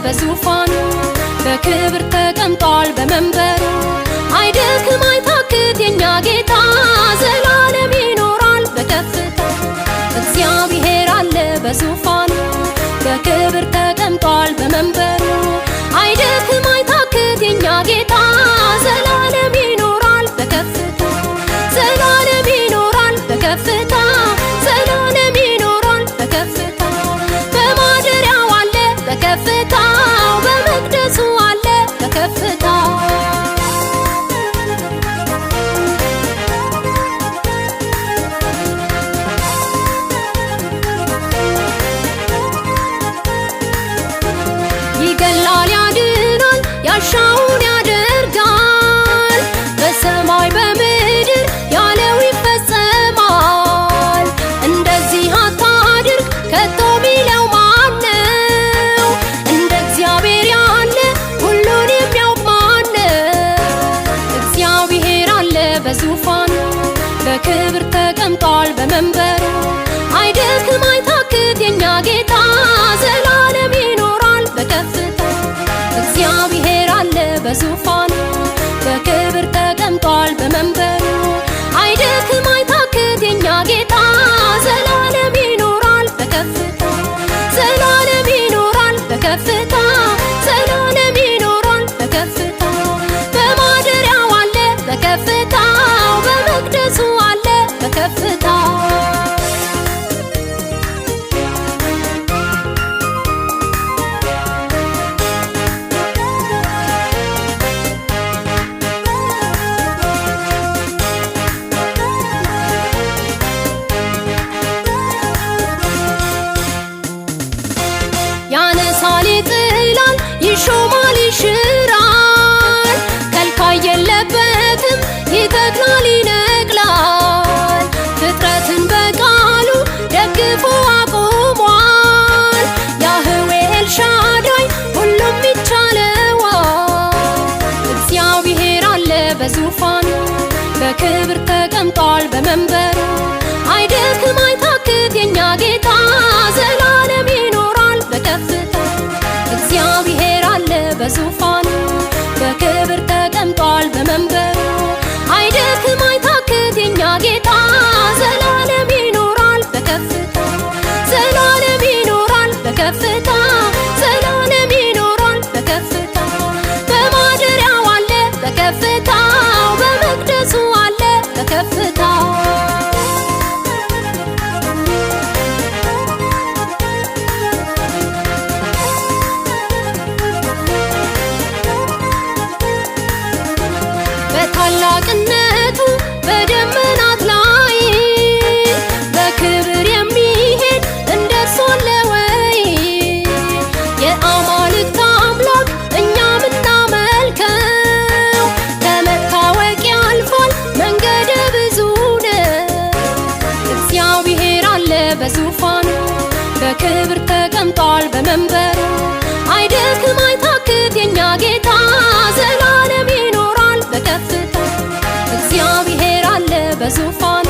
በዙፋኑ በክብር ተቀምጧል በመንበሩ አይደክም አይታክት የኛ ጌታ ዘላለም ይኖራል በከፍታ እግዚአብሔር አለ በዙፋኑ በክብር ተቀምጧል በመንበሩ አይደክም አይታክት የኛ ጌታ ዘላለም ይኖራል በከፍታ ዘላለም ይኖራል በከፍታ ዘላለም ይኖራል በከፍታ በማደሪያው አለ በከፍታው በመቅደሱ አለ በከፍታ ይገላል ያድናል ያሻውን ያደርጋል በሰማይ በምድር ያለው ይፈጸማል እንደዚህ አታድርግ ከቶ ሚለው ማነው እንደ እግዚአብሔር ያለ ሁሉን የሚያውቅ ማነው እግዚአብሔር አለ በዙፋኑ በክብር ተቀምጧል በመንበሩ አይደክም አይታክት የኛ ጌታ ዘላለም ይኖራል በከፍታ እግዚአብሔር አለ በዙፋኑ በክብር ተቀምጧል በመንበሩ አይደክም አይታክት የኛ ጌታ ዘላለም ይኖራል በከፍታ ዘላለም ይኖራል በከፍታ ዘላለም ይኖራል በከፍታ በማደሪያው አለ በከፍታው በመቅደሱ አለ በከፍታ ያነሳል ይጥላል ይሾማል ይሽራል ከልካይ የለበትም ይተክላል ይነቅላል ፍጥረትን በቃሉ ደግፎ አቁሟል ያህዌ ኤልሻዳይ ሁሉም ይቻለዋል እግዚአብሔር አለ በዙፋኑ በክብር ተቀምጧል በመንበሩ አይደክም አይታክት የኛ ጌታ ዘላለም ይኖራል በከፍታ እግዚአብሔር አለ በዙፋኑ በክብር ተቀምጧል በመንበሩ አይደክም አይታክት የኛ ጌታ ዘላለም ይኖራል በከፍታ ዘላለም ይኖራል በከፍታ ዘላለም ይኖራል በከፍታ በማደሪያው አለ በከፍታው በመቅደሱ አለ በከፍታ በታላቅነቱ በደመናት ላይ በክብር የሚሄድ እንደርሱ አለ ወይ የአማልክት አምላክ እኛ ምናመልከው ከመታወቅ ያልፋል መንገደ ብዙ ነው እግዚአብሔር አለ በዙፋኑ በክብር ተቀምጧል በመንበሩ አይደክም አይታክት የኛ ጌታ ዘላለም ይኖራል በከፍታ እግዚአብሔር አለ በዙፋኑ